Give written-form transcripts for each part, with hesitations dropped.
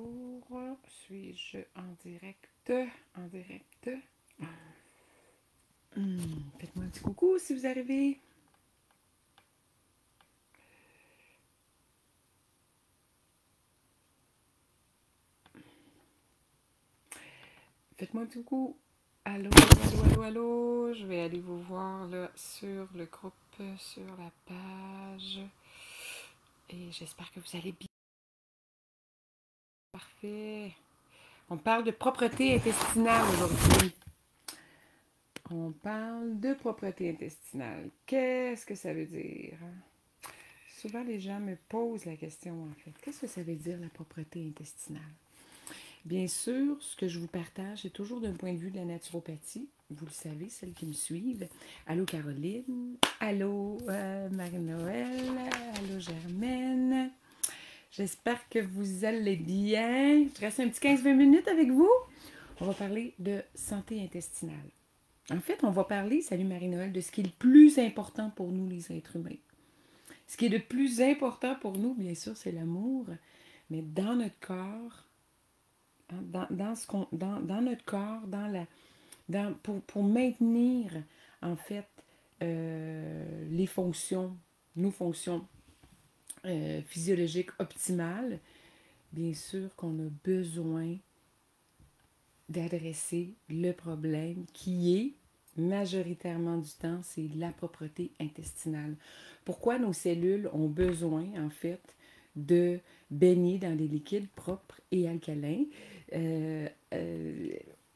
Bonjour, suis-je en direct? En direct. Faites-moi un petit coucou si vous arrivez. Faites-moi un petit coucou. Allô, allô, allô, allô. Je vais aller vous voir là sur le groupe, sur la page. Et j'espère que vous allez bien. Parfait. On parle de propreté intestinale aujourd'hui. On parle de propreté intestinale. Qu'est-ce que ça veut dire? Souvent, les gens me posent la question, en fait. Qu'est-ce que ça veut dire, la propreté intestinale? Bien sûr, ce que je vous partage, c'est toujours d'un point de vue de la naturopathie. Vous le savez, celles qui me suivent. Allô, Caroline. Allô, Marie-Noël. Allô, Germaine. J'espère que vous allez bien. Je reste un petit 15-20 minutes avec vous. On va parler de santé intestinale. En fait, on va parler, salut Marie-Noël, de ce qui est le plus important pour nous, les êtres humains. Ce qui est le plus important pour nous, bien sûr, c'est l'amour. Mais dans notre corps, dans notre corps, pour maintenir, en fait, les fonctions, nos fonctions physiologiques optimales, bien sûr qu'on a besoin d'adresser le problème qui est, majoritairement du temps, c'est la propreté intestinale. Pourquoi nos cellules ont besoin, en fait, de baigner dans des liquides propres et alcalins? Euh, euh,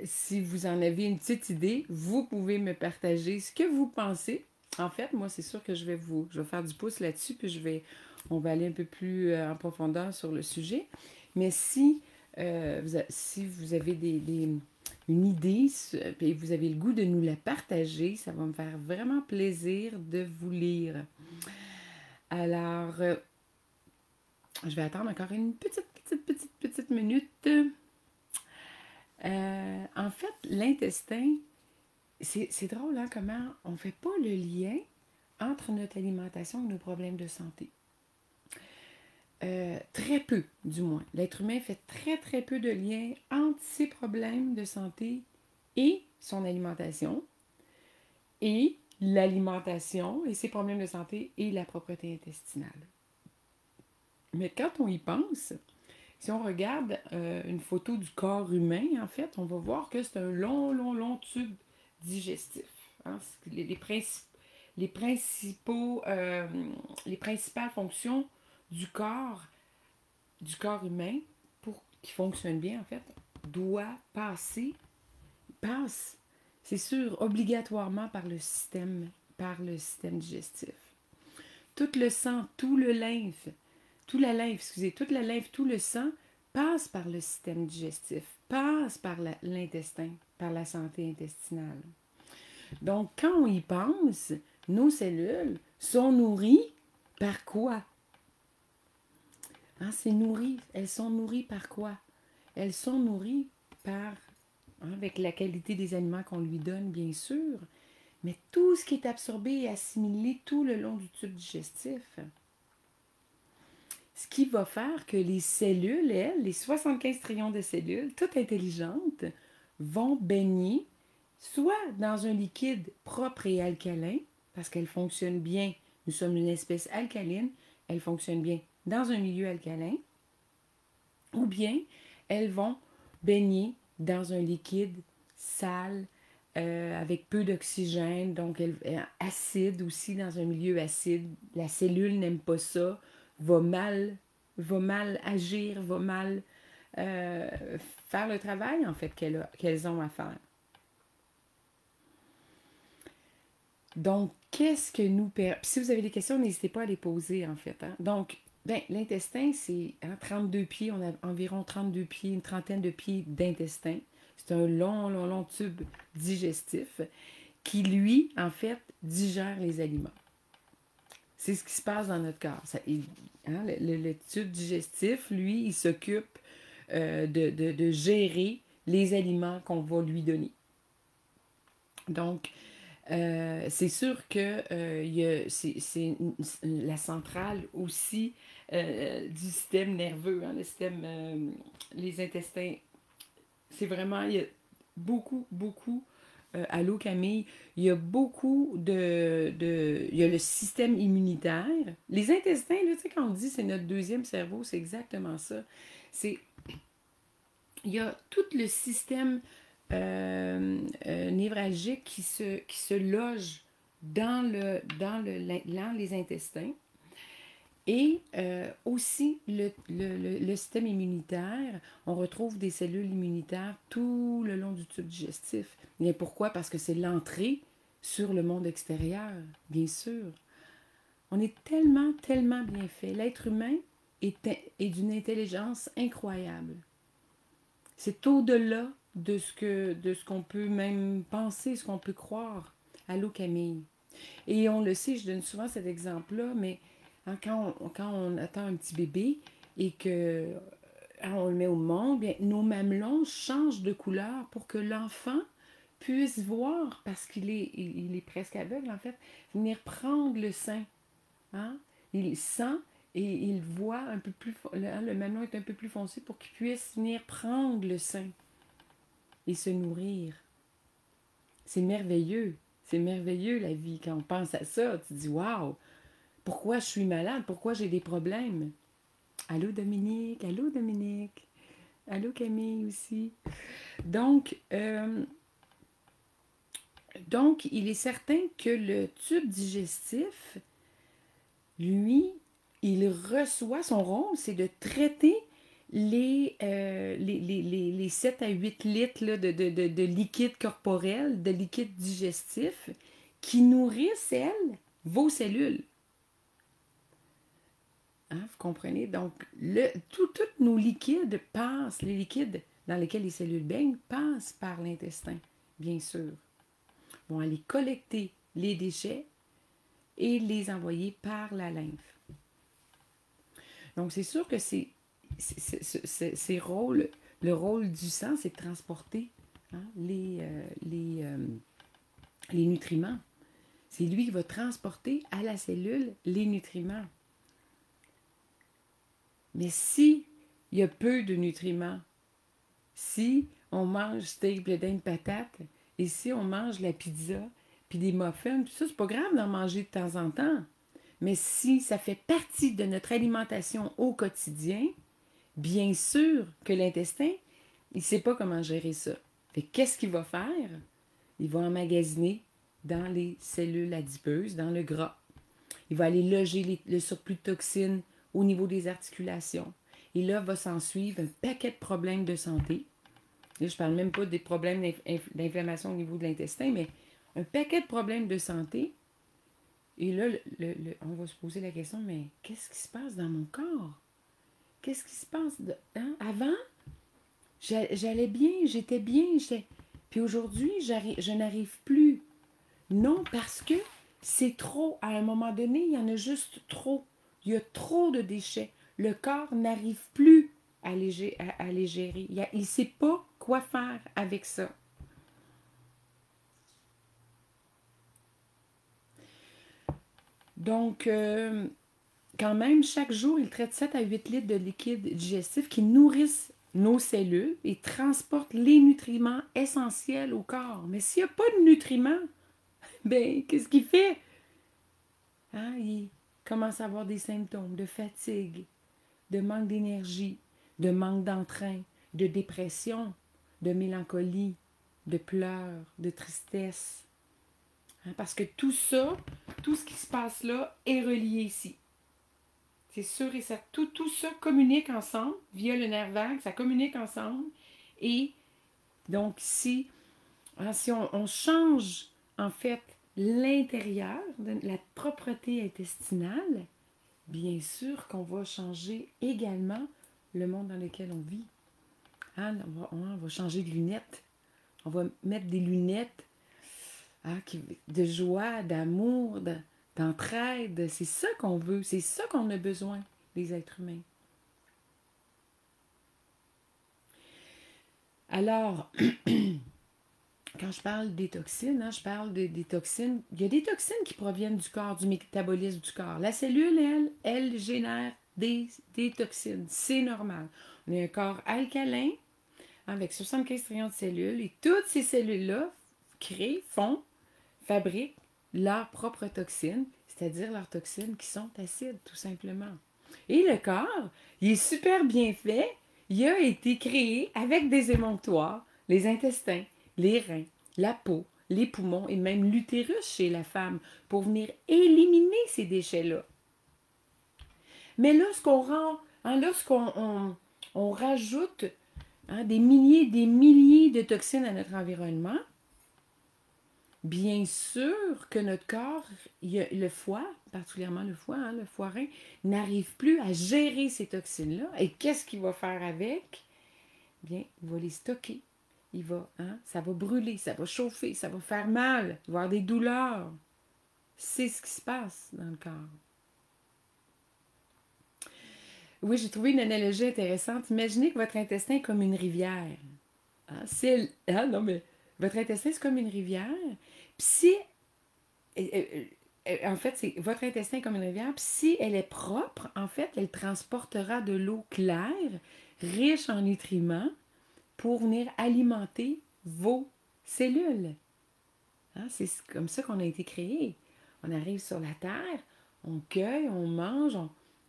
si vous en avez une petite idée, vous pouvez me partager ce que vous pensez. En fait, moi, c'est sûr que je vais faire du pouce là-dessus, puis on va aller un peu plus en profondeur sur le sujet. Mais si vous avez une idée et vous avez le goût de nous la partager, ça va me faire vraiment plaisir de vous lire. Alors, je vais attendre encore une petite minute. En fait, l'intestin, c'est drôle, hein, comment on ne fait pas le lien entre notre alimentation et nos problèmes de santé. Très peu, du moins. L'être humain fait très peu de liens entre ses problèmes de santé et son alimentation, et l'alimentation et ses problèmes de santé et la propreté intestinale. Mais quand on y pense, si on regarde une photo du corps humain, en fait, on va voir que c'est un long tube digestif. Hein? Les principales fonctions du corps humain, pour qu'il fonctionne bien, en fait, passe, c'est sûr, obligatoirement par le système digestif. Tout le sang, toute la lymphe, tout le sang passe par le système digestif, passe par l'intestin, par la santé intestinale. Donc, quand on y pense, nos cellules sont nourries par quoi? Hein, elles sont nourries par quoi? Elles sont nourries par, avec la qualité des aliments qu'on lui donne, bien sûr, mais tout ce qui est absorbé et assimilé tout le long du tube digestif. Ce qui va faire que les cellules, les 75 trillions de cellules, toutes intelligentes, vont baigner soit dans un liquide propre et alcalin, parce qu'elles fonctionnent bien, nous sommes une espèce alcaline, elles fonctionnent bien dans un milieu alcalin, ou bien elles vont baigner dans un liquide sale, avec peu d'oxygène, donc acide aussi, dans un milieu acide. La cellule n'aime pas ça, va mal agir, va mal euh, faire le travail, en fait, qu'elles ont à faire. Donc, qu'est-ce que nous... Si vous avez des questions, n'hésitez pas à les poser, en fait. Hein? Donc, l'intestin, c'est 32 pieds, on a environ 32 pieds, une trentaine de pieds d'intestin. C'est un long tube digestif qui, lui, en fait, digère les aliments. C'est ce qui se passe dans notre corps. Le tube digestif, lui, il s'occupe de gérer les aliments qu'on va lui donner. Donc, C'est sûr que c'est la centrale aussi du système nerveux, hein, le système, les intestins. C'est vraiment, il y a beaucoup, beaucoup, allô Camille, il y a beaucoup il y a le système immunitaire. Les intestins, là, tu sais, quand on dit c'est notre deuxième cerveau, c'est exactement ça. C'est, il y a tout le système névralgique qui se loge dans les intestins. Et aussi, le système immunitaire, on retrouve des cellules immunitaires tout le long du tube digestif. Et pourquoi? Parce que c'est l'entrée sur le monde extérieur, bien sûr. On est tellement, tellement bien fait. L'être humain est d'une intelligence incroyable. C'est au-delà de ce qu'on peut même penser, ce qu'on peut croire. Allô, Camille. Et on le sait, je donne souvent cet exemple-là, mais hein, quand on attend un petit bébé et que hein, on le met au monde, bien, nos mamelons changent de couleur pour que l'enfant puisse voir, parce il est presque aveugle en fait, venir prendre le sein. Hein? Il sent et il voit un peu plus, le mamelon est un peu plus foncé pour qu'il puisse venir prendre le sein et se nourrir. C'est merveilleux. C'est merveilleux la vie. Quand on pense à ça, tu te dis waouh, pourquoi je suis malade? Pourquoi j'ai des problèmes? Allô Dominique, allô Dominique, allô Camille aussi. Donc, donc, il est certain que le tube digestif, lui, il reçoit, son rôle, c'est de traiter les 7 à 8 litres là, de liquide corporel, de liquide digestif, qui nourrissent, elles, vos cellules. Hein, vous comprenez? Donc, tous nos liquides passent, les liquides dans lesquels les cellules baignent, passent par l'intestin, bien sûr. Vont aller collecter les déchets et les envoyer par la lymphe. Donc, c'est sûr que c'est rôles, le rôle du sang, c'est de transporter hein, les nutriments. C'est lui qui va transporter à la cellule les nutriments. Mais si il y a peu de nutriments, si on mange steak, blé d'Inde, patate, et si on mange la pizza, puis des muffins, tout ça, c'est pas grave d'en manger de temps en temps. Mais si ça fait partie de notre alimentation au quotidien, bien sûr que l'intestin, il ne sait pas comment gérer ça. Fait qu'est-ce qu'il va faire? Il va emmagasiner dans les cellules adipeuses, dans le gras. Il va aller loger le surplus de toxines au niveau des articulations. Et là, va s'en suivre un paquet de problèmes de santé. Là, je ne parle même pas des problèmes d'inflammation au niveau de l'intestin, mais un paquet de problèmes de santé. Et là, on va se poser la question, mais qu'est-ce qui se passe dans mon corps? Qu'est-ce qui se passe? Hein? Avant, j'allais bien, j'étais bien. Puis aujourd'hui, je n'arrive plus. Non, parce que c'est trop. À un moment donné, il y en a juste trop. Il y a trop de déchets. Le corps n'arrive plus à les gérer. Il ne sait pas quoi faire avec ça. Donc, quand même, chaque jour, il traite 7 à 8 litres de liquide digestif qui nourrissent nos cellules et transportent les nutriments essentiels au corps. Mais s'il n'y a pas de nutriments, ben, qu'est-ce qu'il fait? Hein? Il commence à avoir des symptômes de fatigue, de manque d'énergie, de manque d'entrain, de dépression, de mélancolie, de pleurs, de tristesse. Hein? Parce que tout ça, tout ce qui se passe là est relié ici. C'est sûr et certain. Tout ça communique ensemble via le nerf vague, ça communique ensemble. Et donc, si on change en fait l'intérieur, la propreté intestinale, bien sûr qu'on va changer également le monde dans lequel on vit. Hein, on va changer de lunettes. On va mettre des lunettes de joie, d'amour, d'entraide. C'est ça qu'on veut. C'est ça qu'on a besoin, les êtres humains. Alors, quand je parle des toxines, hein, je parle des toxines. Il y a des toxines qui proviennent du corps, du métabolisme du corps. La cellule, elle génère des toxines. C'est normal. On a un corps alcalin avec 75 trillions de cellules et toutes ces cellules-là fabriquent leurs propres toxines, c'est-à-dire leurs toxines qui sont acides, tout simplement. Et le corps, il est super bien fait. Il a été créé avec des émonctoires, les intestins, les reins, la peau, les poumons et même l'utérus chez la femme pour venir éliminer ces déchets-là. Mais lorsqu'on rajoute des milliers de toxines à notre environnement, bien sûr que notre corps, le foie, particulièrement le foie, le foie-rein, n'arrive plus à gérer ces toxines-là. Et qu'est-ce qu'il va faire avec? Bien, il va les stocker. Ça va brûler, ça va chauffer, ça va faire mal, il va y avoir des douleurs. C'est ce qui se passe dans le corps. Oui, j'ai trouvé une analogie intéressante. Imaginez que votre intestin est comme une rivière. Non, mais votre intestin, c'est comme une rivière. Puis si, en fait, votre intestin est comme une rivière. Puis si elle est propre, en fait, elle transportera de l'eau claire, riche en nutriments, pour venir alimenter vos cellules. C'est comme ça qu'on a été créé. On arrive sur la terre, on cueille, on mange,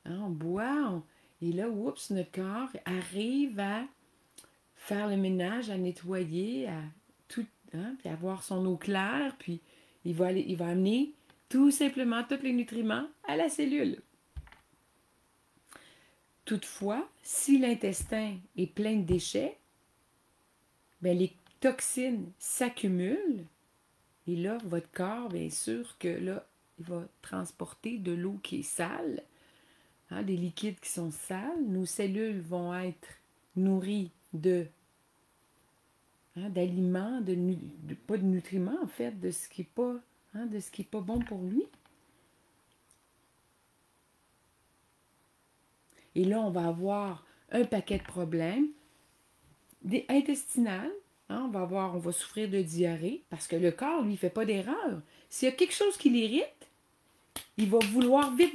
on boit, et là, oups, notre corps arrive à faire le ménage, à nettoyer, à tout, puis avoir son eau claire, puis il va amener tout simplement tous les nutriments à la cellule. Toutefois, si l'intestin est plein de déchets, bien, les toxines s'accumulent et là, votre corps, bien sûr que là, il va transporter de l'eau qui est sale, des liquides qui sont sales. Nos cellules vont être nourries d'aliments, pas de nutriments en fait, de ce qui n'est pas, pas bon pour lui. Et là, on va avoir un paquet de problèmes intestinales. On va souffrir de diarrhée parce que le corps, lui, ne fait pas d'erreur. S'il y a quelque chose qui l'irrite, il va vouloir vite,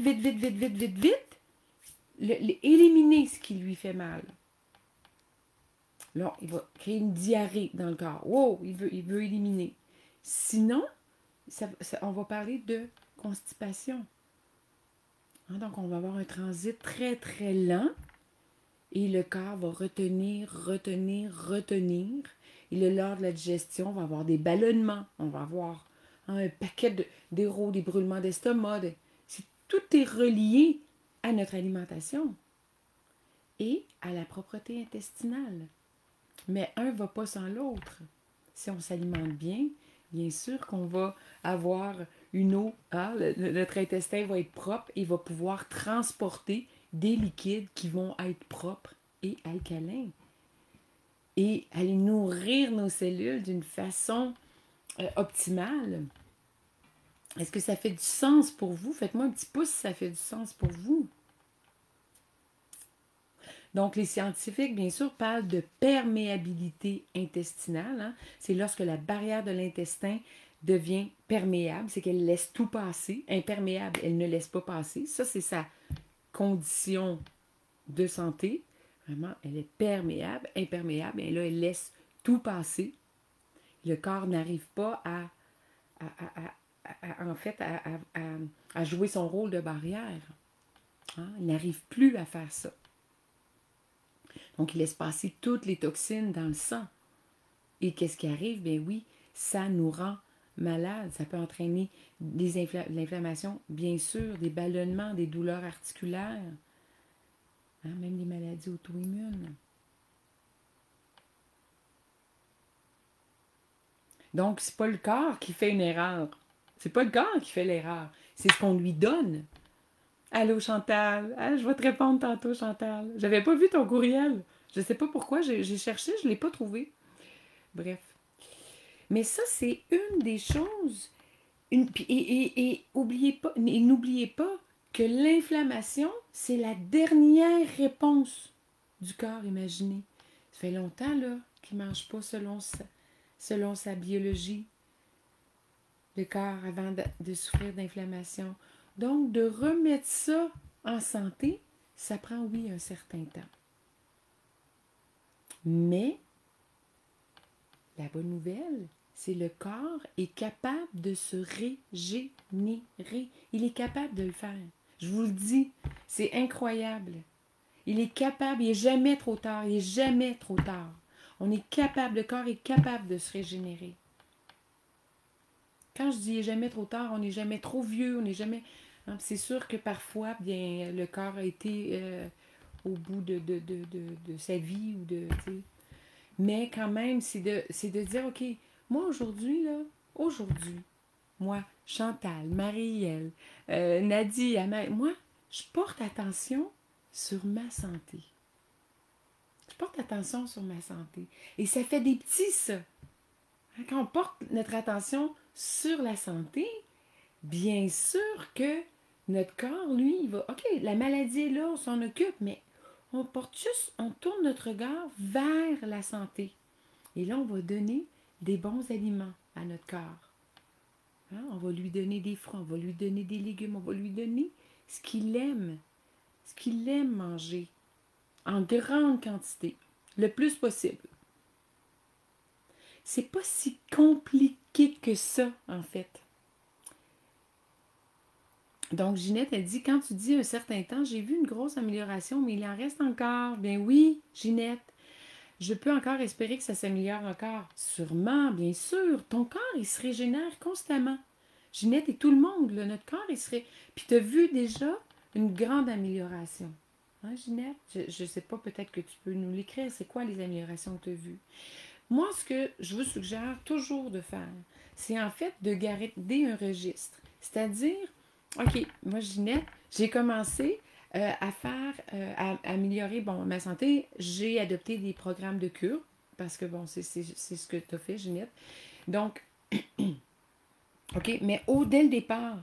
éliminer ce qui lui fait mal. Là, il va créer une diarrhée dans le corps. Wow, il veut éliminer. Sinon, on va parler de constipation. Donc, on va avoir un transit très, très lent et le corps va retenir. Et lors de la digestion, on va avoir des ballonnements. On va avoir un paquet des brûlements d'estomac. Tout est relié à notre alimentation et à la propreté intestinale. Mais un ne va pas sans l'autre. Si on s'alimente bien sûr qu'on va avoir une eau. Notre intestin va être propre et va pouvoir transporter des liquides qui vont être propres et alcalins. Et aller nourrir nos cellules d'une façon optimale. Est-ce que ça fait du sens pour vous? Faites-moi un petit pouce si ça fait du sens pour vous. Donc, les scientifiques, bien sûr, parlent de perméabilité intestinale. C'est lorsque la barrière de l'intestin devient perméable, c'est qu'elle laisse tout passer. Imperméable, elle ne laisse pas passer. Ça, c'est sa condition de santé. Vraiment, elle est perméable, imperméable, et là, elle laisse tout passer. Le corps n'arrive pas à jouer son rôle de barrière. Il n'arrive plus à faire ça. Donc, il laisse passer toutes les toxines dans le sang. Et qu'est-ce qui arrive? Bien oui, ça nous rend malades. Ça peut entraîner de l'inflammation, bien sûr, des ballonnements, des douleurs articulaires, même des maladies auto-immunes. Donc, c'est pas le corps qui fait une erreur. C'est pas le corps qui fait l'erreur. C'est ce qu'on lui donne. Allô, Chantal. Je vais te répondre tantôt, Chantal. J'avais pas vu ton courriel. Je sais pas pourquoi. J'ai cherché, je l'ai pas trouvé. Bref. Mais ça, c'est une des choses. Et n'oubliez pas que l'inflammation, c'est la dernière réponse du corps, imaginez. Ça fait longtemps là, qu'il ne mange pas selon selon sa biologie, le corps avant de souffrir d'inflammation. Donc, de remettre ça en santé, ça prend, oui, un certain temps. Mais, la bonne nouvelle, c'est que le corps est capable de se régénérer. Il est capable de le faire. Je vous le dis, c'est incroyable. Il est capable, il n'est jamais trop tard, il n'est jamais trop tard. On est capable, le corps est capable de se régénérer. Quand je dis il n'est jamais trop tard, on n'est jamais trop vieux, on n'est jamais... Hein, c'est sûr que parfois, bien, le corps a été au bout de sa vie ou de... Mais quand même, c'est de dire, OK, moi aujourd'hui, moi, Chantal, Marie-Èle, Nadia, moi, je porte attention sur ma santé. Je porte attention sur ma santé. Et ça fait des petits, ça. Quand on porte notre attention sur la santé, bien sûr que notre corps, lui, il va... OK, la maladie est là, on s'en occupe, mais on tourne notre regard vers la santé. Et là, on va donner des bons aliments à notre corps. Hein? On va lui donner des fruits, on va lui donner des légumes, on va lui donner ce qu'il aime manger, en grande quantité, le plus possible. C'est pas si compliqué que ça, en fait. Donc, Ginette, elle dit, quand tu dis un certain temps, j'ai vu une grosse amélioration, mais il en reste encore. Bien oui, Ginette, je peux encore espérer que ça s'améliore encore. Sûrement, bien sûr. Ton corps, il se régénère constamment. Ginette et tout le monde, là, notre corps, il serait... Puis tu as vu déjà une grande amélioration. Hein, Ginette? Je ne sais pas, peut-être que tu peux nous l'écrire. C'est quoi les améliorations que tu as vues? Moi, ce que je vous suggère toujours de faire, c'est en fait de garder un registre. C'est-à-dire, OK, moi, Ginette, j'ai commencé à faire, à améliorer ma santé. J'ai adopté des programmes de cure, parce que, bon, c'est ce que tu as fait, Ginette. Donc, OK, mais dès le départ,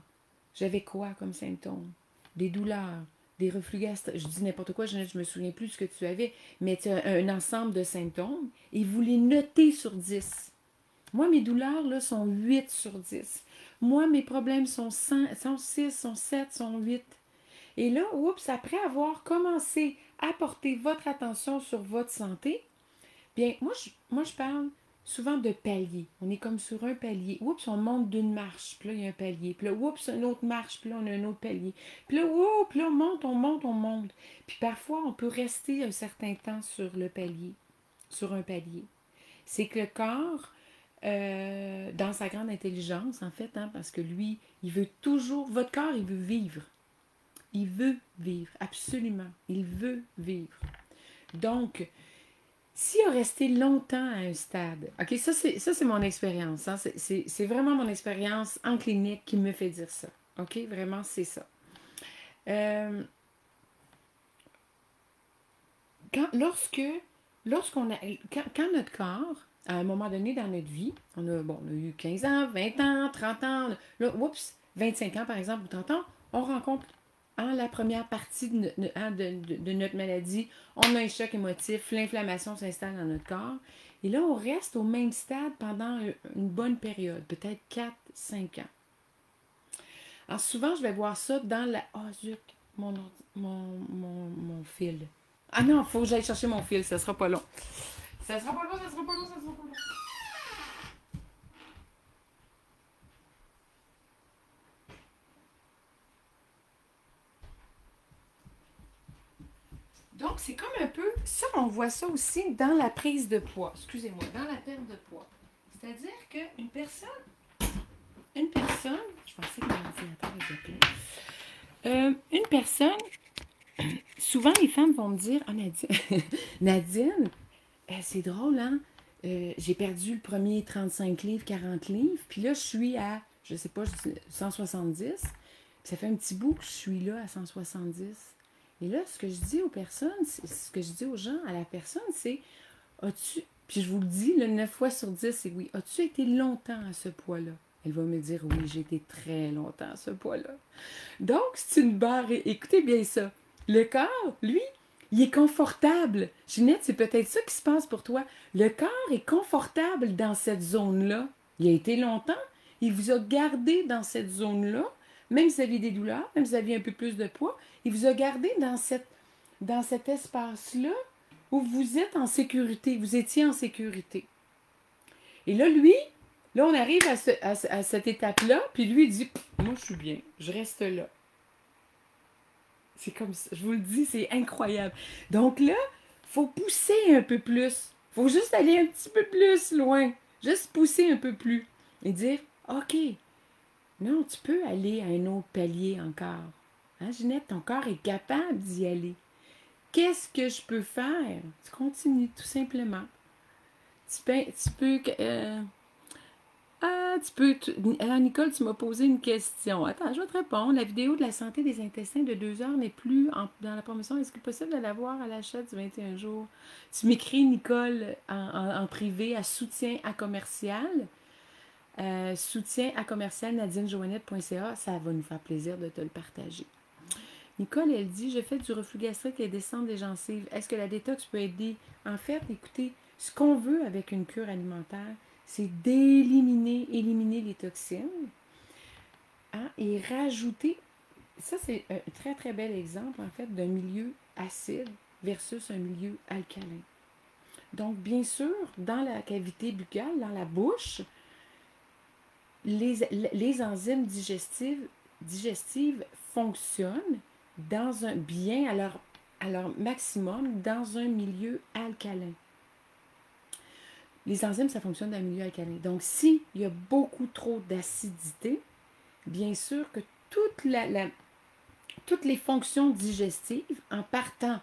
j'avais quoi comme symptômes? Des douleurs, des reflux gastriques. Je dis n'importe quoi, Ginette, je me souviens plus de ce que tu avais, mais tu as un ensemble de symptômes et vous les notez sur 10. Moi, mes douleurs, là, sont 8 sur 10. Moi, mes problèmes sont 6, sont 7, sont 8. Et là, oups, après avoir commencé à porter votre attention sur votre santé, bien, moi, je parle souvent de palier. On est comme sur un palier. Oups, on monte d'une marche, puis là, il y a un palier. Puis là, oups, une autre marche, puis là, on a un autre palier. Puis là, oups, puis là, on monte. Puis parfois, on peut rester un certain temps sur le palier, sur un palier. C'est que le corps, dans sa grande intelligence, en fait, hein, parce que lui, il veut toujours... Votre corps, il veut vivre. Il veut vivre, absolument. Il veut vivre. Donc, s'il a resté longtemps à un stade, OK, ça c'est mon expérience. Hein, c'est vraiment mon expérience en clinique qui me fait dire ça. OK, vraiment, c'est ça. Quand notre corps, à un moment donné dans notre vie, on a eu 15 ans, 20 ans, 30 ans, là, 25 ans par exemple, ou 30 ans, on rencontre la première partie de notre maladie, on a un choc émotif, l'inflammation s'installe dans notre corps, et là, on reste au même stade pendant une bonne période, peut-être 4-5 ans. Alors souvent, je vais voir ça dans la... Oh zut, mon fil. Ah non, il faut que j'aille chercher mon fil, ça sera pas long. Ça sera pas long. Donc, c'est comme un peu... Ça, on voit ça aussi dans la prise de poids. Excusez-moi, dans la perte de poids. C'est-à-dire qu'une personne... Je pensais que mon ordinateur était plein. Une personne... Souvent, les femmes vont me dire, « Ah, Nadine, c'est drôle, hein? J'ai perdu le premier 35 livres, 40 livres, puis là, je suis à, je sais pas, 170. Ça fait un petit bout que je suis là à 170. Et là, ce que je dis aux personnes, ce que je dis aux gens, à la personne, c'est, as-tu, puis je vous le dis, le 9 fois sur 10, c'est oui, as-tu été longtemps à ce poids-là? Elle va me dire, oui, j'ai été très longtemps à ce poids-là. Donc, c'est une barre, écoutez bien ça. Le corps, lui, Il est confortable. Ginette, c'est peut-être ça qui se passe pour toi. Le corps est confortable dans cette zone-là. Il a été longtemps. Il vous a gardé dans cette zone-là. Même si vous aviez des douleurs, même si vous aviez un peu plus de poids, il vous a gardé dans cet espace-là où vous êtes en sécurité. Vous étiez en sécurité. Et là, lui, là, on arrive à cette étape-là, puis lui, il dit, moi, je suis bien, je reste là. C'est comme ça, je vous le dis, c'est incroyable. Donc là, il faut pousser un peu plus. Il faut juste aller un petit peu plus loin. Juste pousser un peu plus. Et dire, OK, non, tu peux aller à un autre palier encore. Hein, Ginette, ton corps est capable d'y aller. Qu'est-ce que je peux faire? Tu continues, tout simplement. Alors, Nicole, tu m'as posé une question. Attends, je vais te répondre. La vidéo de la santé des intestins de 2 heures n'est plus dans la promotion. Est-ce que c'est possible de la voir à l'achat du 21 jours? Tu m'écris, Nicole, en privé à soutien à commercial. Soutien à commercial nadinejoannette.ca. Ça va nous faire plaisir de te le partager. Nicole, elle dit, je fais du reflux gastrique et descente des gencives. Est-ce que la détox peut aider? En fait, écoutez, ce qu'on veut avec une cure alimentaire, c'est éliminer les toxines, hein, et rajouter, ça c'est un très très bel exemple en fait d'un milieu acide versus un milieu alcalin. Donc bien sûr, dans la cavité buccale, dans la bouche, les enzymes digestives fonctionnent bien à leur maximum dans un milieu alcalin. Les enzymes, ça fonctionne dans un milieu alcalin. Donc, s'il y a beaucoup trop d'acidité, bien sûr que toutes les fonctions digestives, en partant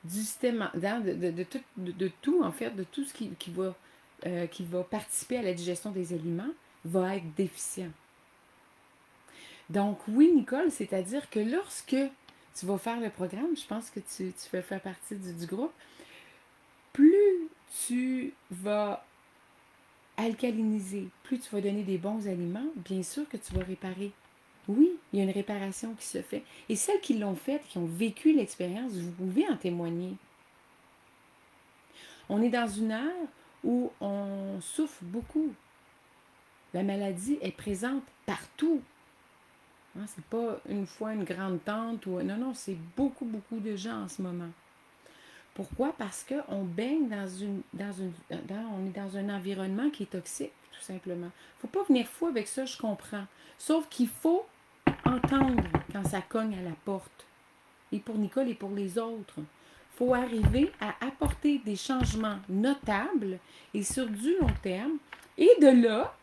du système, de tout, en fait, de tout ce qui va participer à la digestion des aliments, va être déficient. Donc, oui, Nicole, c'est-à-dire que lorsque tu vas faire le programme, je pense que tu vas faire partie du groupe, plus tu vas alcaliniser, plus tu vas donner des bons aliments, bien sûr que tu vas réparer. Oui, il y a une réparation qui se fait. Et celles qui l'ont faite, qui ont vécu l'expérience, vous pouvez en témoigner. On est dans une ère où on souffre beaucoup. La maladie est présente partout. Hein, c'est pas une fois une grande tante ou... Non, non, c'est beaucoup, beaucoup de gens en ce moment. Pourquoi? Parce qu'on baigne on est dans un environnement qui est toxique, tout simplement. Il ne faut pas venir fou avec ça, je comprends. Sauf qu'il faut entendre quand ça cogne à la porte. Et pour Nicole et pour les autres. Il faut arriver à apporter des changements notables et sur du long terme. Et de là,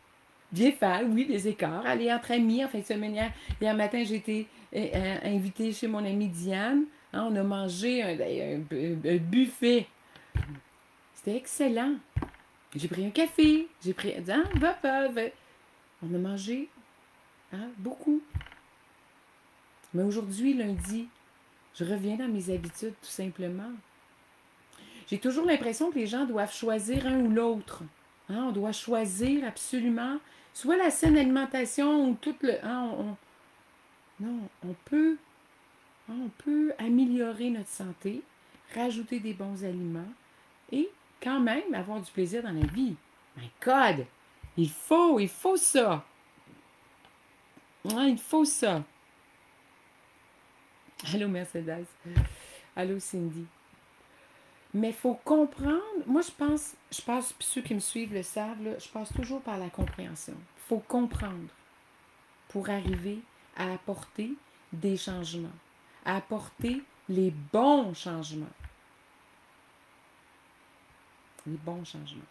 bien faire, oui, des écarts. Aller entre amis, en fin de semaine, hier matin, j'ai été invitée chez mon amie Diane. Hein, on a mangé un buffet. C'était excellent. J'ai pris un café. J'ai pris... Hein, on a mangé beaucoup. Mais aujourd'hui, lundi, je reviens dans mes habitudes, tout simplement. J'ai toujours l'impression que les gens doivent choisir un ou l'autre. Hein, on doit choisir absolument soit la saine alimentation ou tout le... Hein, non, on peut améliorer notre santé, rajouter des bons aliments et quand même avoir du plaisir dans la vie. My God! Il faut ça! Hein, il faut ça! Allô Mercedes. Allô Cindy. Mais il faut comprendre, moi je pense, ceux qui me suivent le savent, là, je passe toujours par la compréhension. Il faut comprendre pour arriver à apporter des changements, à apporter les bons changements. Les bons changements.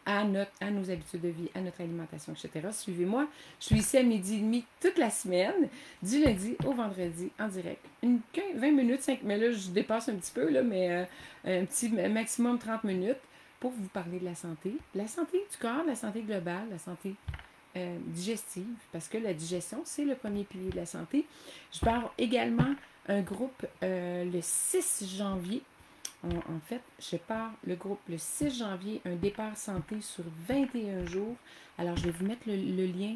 À nos habitudes de vie, à notre alimentation, etc. Suivez-moi. Je suis ici à 12h30 toute la semaine, du lundi au vendredi, en direct. 20 minutes, 5 minutes, là, je dépasse un petit peu, là, mais un petit maximum 30 minutes pour vous parler de la santé du corps, la santé globale, la santé digestive, parce que la digestion, c'est le premier pilier de la santé. Je pars également un groupe le 6 janvier. En fait, je pars le groupe le 6 janvier, un départ santé sur 21 jours. Alors, je vais vous mettre le lien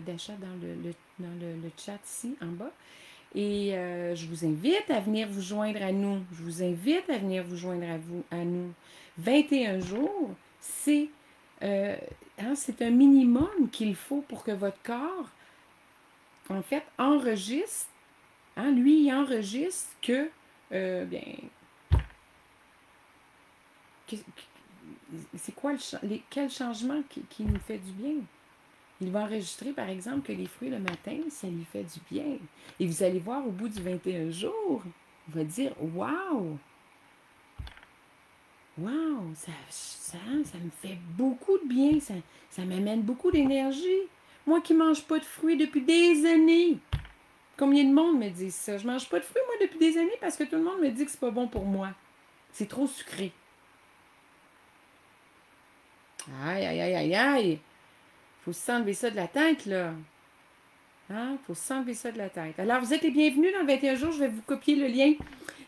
d'achat dans le chat ici, en bas. Et je vous invite à venir vous joindre à nous. Je vous invite à venir vous joindre à nous. 21 jours, c'est c'est un minimum qu'il faut pour que votre corps, en fait, enregistre. Lui, il enregistre que, bien, c'est quoi quel changement qui nous fait du bien? Il va enregistrer, par exemple, que les fruits le matin, ça lui fait du bien. Et vous allez voir au bout du 21 jours, il va dire waouh! Waouh! Ça me fait beaucoup de bien. Ça m'amène beaucoup d'énergie. Moi qui ne mange pas de fruits depuis des années. Combien de monde me dit ça? Je ne mange pas de fruits, moi, depuis des années parce que tout le monde me dit que c'est pas bon pour moi. C'est trop sucré. Aïe, aïe, aïe, aïe, aïe! Faut s'enlever ça de la tête, là. Faut s'enlever ça de la tête. Alors, vous êtes les bienvenus dans le 21 jours. Je vais vous copier le lien.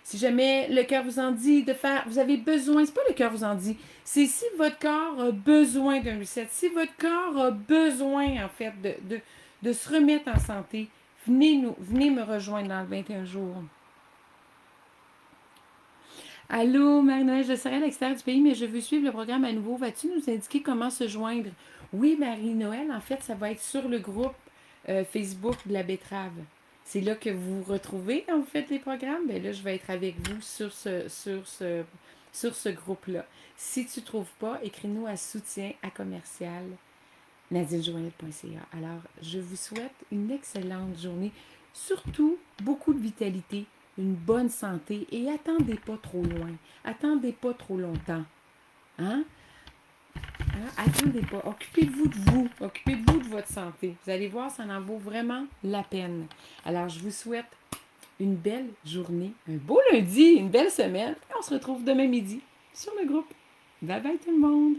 Si jamais le cœur vous en dit de faire, vous avez besoin, c'est pas le cœur vous en dit, c'est si votre corps a besoin d'un reset, si votre corps a besoin, en fait, de se remettre en santé, venez me rejoindre dans le 21 jours. Allô, Marie-Noël, je serai à l'extérieur du pays, mais je veux suivre le programme à nouveau. Vas-tu nous indiquer comment se joindre? Oui, Marie-Noël, en fait, ça va être sur le groupe Facebook de la betterave. C'est là que vous retrouvez, en fait, les programmes. Bien là, je vais être avec vous sur ce groupe-là. Si tu ne trouves pas, écris-nous à soutien à commercial nadinejoannette.ca. Alors, je vous souhaite une excellente journée. Surtout, beaucoup de vitalité, une bonne santé et attendez pas trop loin. Attendez pas trop longtemps. Attendez pas. Occupez-vous de vous. Occupez-vous de votre santé. Vous allez voir, ça en vaut vraiment la peine. Alors, je vous souhaite une belle journée, un beau lundi, une belle semaine. On se retrouve demain midi sur le groupe. Bye bye tout le monde.